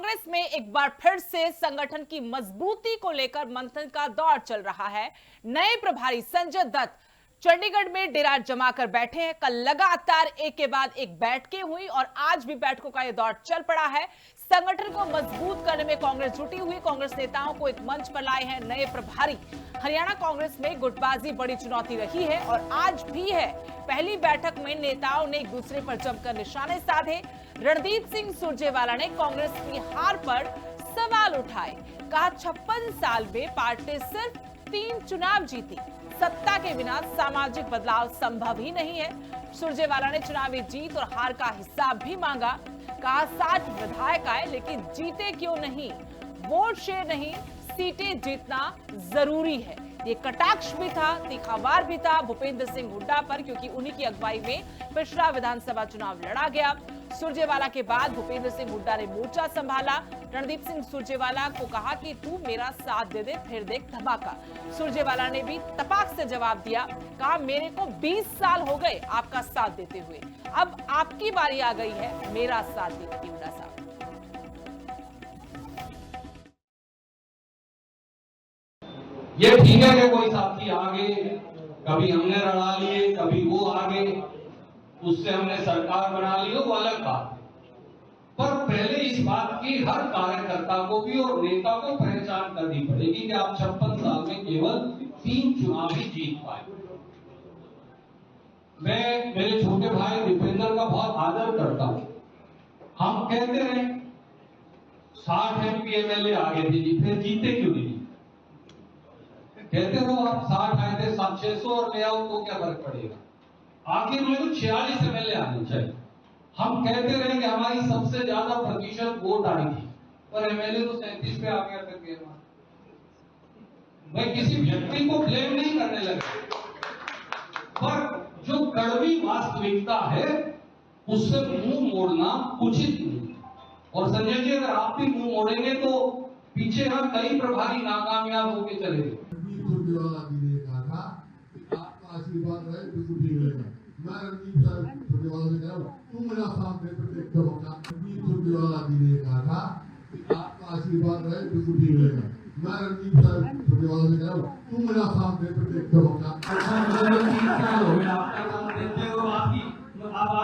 कांग्रेस में एक बार फिर से संगठन की मजबूती को लेकर मंथन का दौर चल रहा है। नए प्रभारी संजय दत्त चंडीगढ़ में डेरा जमाकर बैठे हैं। कल लगातार एक के बाद एक बैठकें हुई और आज भी बैठकों का यह दौर चल पड़ा है। संगठन को मजबूत करने में कांग्रेस जुटी हुई। कांग्रेस नेताओं को एक मंच पर लाए हैं नए प्रभारी। हरियाणा कांग्रेस में गुटबाजी बड़ी चुनौती रही है और आज भी है। पहली बैठक में नेताओं ने एक दूसरे पर जमकर निशाने साधे। रणदीप सिंह सुरजेवाला ने कांग्रेस की हार पर सवाल उठाए। कहा 56 साल में पार्टी सिर्फ 3 चुनाव जीती, सत्ता के बिना सामाजिक बदलाव संभव ही नहीं है। सुरजेवाला ने चुनावी जीत और हार का हिसाब भी मांगा। कहा 60 विधायक आए लेकिन जीते क्यों नहीं, वोट शेयर नहीं, सीटें जीतना जरूरी है। ये कटाक्ष भी था, तीखावार भी था भूपेंद्र सिंह हुड्डा पर, क्योंकि उन्हीं की अगुवाई में पिछला विधानसभा चुनाव लड़ा गया। सुरजेवाला के बाद भूपेंद्र सिंह हुड्डा ने मोर्चा संभाला। रणदीप सिंह सुरजेवाला को कहा कि तू मेरा साथ दे दे, फिर देख धमाका। सुरजेवाला ने भी तपाक से जवाब दिया। कहा मेरे को 20 साल हो गए आपका साथ देते हुए, अब आपकी बारी आ गई है मेरा साथ देने की। हुड्डा साहब, ये ठीक है कि कोई साथी आगे, कभी हमने लड़ा लिए, कभी वो आगे, उससे हमने सरकार बना ली, वो अलग बात है। पर पहले इस बात की हर कार्यकर्ता को भी और नेता को पहचान करनी पड़ेगी कि आप 56 साल में केवल 3 चुनाव ही जीत पाए। मैं मेरे छोटे भाई दीपेंद्र का बहुत आदर करता हूं। हम कहते रहे 60 MP MLA आगे थे जी, फिर जीते क्यों नहीं? कहते हो आप 60 आए थे, 700-600 और ले आओ तो क्या फर्क पड़ेगा? आखिर में तो 46 MLA आने चाहिए। हम कहते रहे कि हमारी सबसे ज्यादा प्रतिशत वोट आई थी, पर MLA तो 37 पे आ गया करके। मैं किसी व्यक्ति को ब्लेम नहीं करने लगा, पर जो कड़वी वास्तविकता है उससे मुंह मोड़ना उचित नहीं। और संजय जी, अगर आप भी मुंह मोड़ेंगे तो पीछे हम कई प्रभारी नाकामयाब होकर चले गए। सुरजेवाला जी ने कहा था कि आपका आशीर्वाद रहे तो कुछ भी मिलेगा। मैं रणदीप साहब सुरजेवाला से कह रहा हूं, तुम मेरा साथ दे तो देखते हो ना। रणदीप सुरजेवाला जी ने कहा था कि आपका आशीर्वाद रहे तो कुछ भी मिलेगा। मैं रणदीप साहब सुरजेवाला से कह रहा हूं, तुम मेरा साथ दे तो देखते हो ना।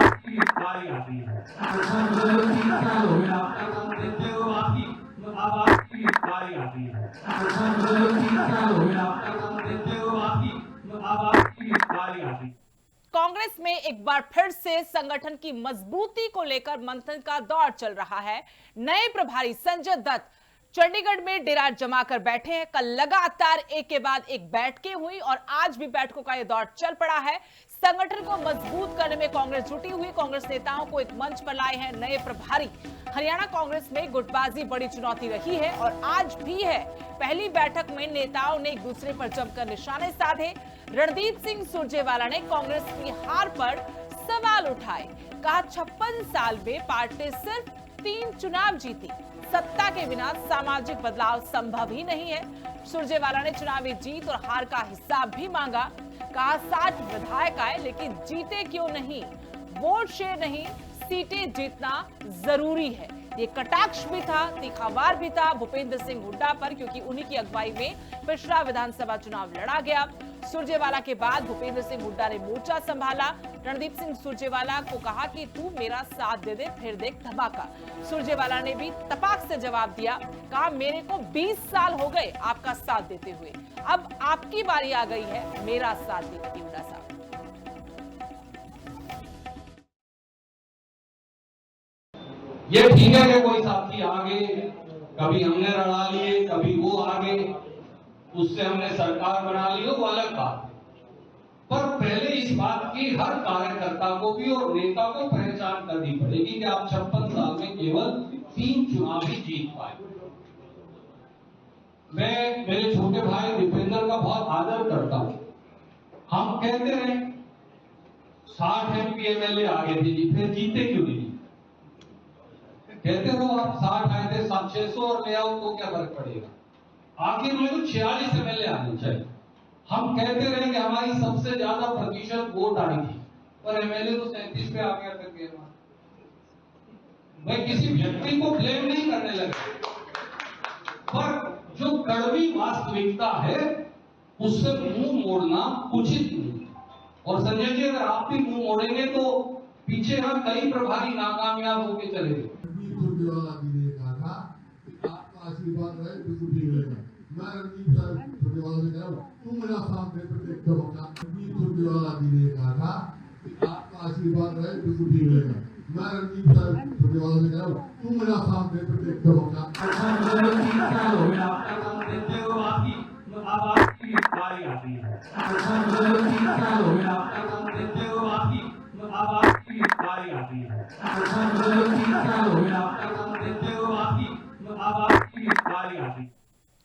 आपकी बारी आती है। कांग्रेस में एक बार फिर से संगठन की मजबूती को लेकर मंथन का दौर चल रहा है। नए प्रभारी संजय दत्त चंडीगढ़ में डेरा जमाकर बैठे हैं। कल लगातार एक के बाद एक बैठकें हुई और आज भी बैठकों का यह दौर चल पड़ा है। संगठन को मजबूत करने में कांग्रेस जुटी हुई। कांग्रेस नेताओं को एक मंच पर लाए हैं नए प्रभारी। हरियाणा कांग्रेस में गुटबाजी बड़ी चुनौती रही है और आज भी है। पहली बैठक में नेताओं ने एक दूसरे पर जमकर निशाने साधे। रणदीप सिंह सुरजेवाला ने कांग्रेस की हार पर सवाल उठाए। कहा 56 साल में पार्टी सिर्फ 3 चुनाव जीती, सत्ता के बिना सामाजिक बदलाव संभव ही नहीं है। सुरजेवाला ने चुनावी जीत और हार का हिसाब भी मांगा। कहा 60 विधायक आए लेकिन जीते क्यों नहीं, वोट शेयर नहीं, सीटें जीतना जरूरी है। ये कटाक्ष भी था, तीखावार भी था भूपेंद्र सिंह हुड्डा पर, क्योंकि उन्हीं की अगुवाई में पिछला विधानसभा चुनाव लड़ा गया। सुरजेवाला के बाद भूपेंद्र सिंह हुड्डा ने मोर्चा संभाला। रणदीप सिंह सुरजेवाला को कहा कि तू मेरा साथ दे दे, फिर देख धमाका। सुरजेवाला ने भी तपाक से जवाब दिया। कहा मेरे को 20 साल हो गए आपका साथ देते हुए, अब आपकी बारी आ गई है मेरा साथ देने की। हुड्डा साहब, ये ठीक है कि कोई साथी आगे, कभी हमने लड़ा लिए, कभी वो आगे, उससे हमने सरकार बना ली, वो अलग बात है। पर पहले इस बात की हर कार्यकर्ता को भी और नेता को पहचान करनी पड़ेगी कि आप 56 साल में केवल 3 चुनाव ही जीत पाए। मैं मेरे छोटे भाई दीपेंद्र का बहुत आदर करता हूं। हम कहते रहे 60 MP MLA आगे थे जी, फिर जीते क्यों नहीं? कहते हो आप 60 आए थे, 700-600 और ले आओ तो क्या फर्क पड़ेगा? आखिर में तो 46 MLA आने चाहिए। हम कहते रहे कि हमारी सबसे ज्यादा प्रतिशत वोट आई थी, पर MLA तो 37 पे आ गया करके। मैं किसी व्यक्ति को ब्लेम नहीं करने लगा, वास्तविकता है उससे मुंह मोड़ना उचित नहीं। और संजय जी, अगर आप भी मुंह मोड़ेंगे तो पीछे हम कई प्रभारी नाकामयाब होके चले गए। रणदीप सुरजेवाला जी ने कहा था कि आपका आशीर्वाद रहे बिल्कुल ठीक रहेगा। मैं रणदीप सुरजेवाला से कह रहा हूँ, तू मेरा साथ दे प्रत्येक दफा। रणदीप सुरजेवाला जी ने कहा था कि आपका आशीर्वाद रहे बिल्कुल ठीक रहेगा। मैं रणदीप सुरजेवाला से कह रहा हूँ, तू मेरा साथ दे प्रत्येक दफा। अच्छा, 3 साल हो गए आपका काम देते हो, अब आपकी बारी आती है। अच्छा, 3 साल हो गए आपका काम देते हो, अब आपकी बारी आती है।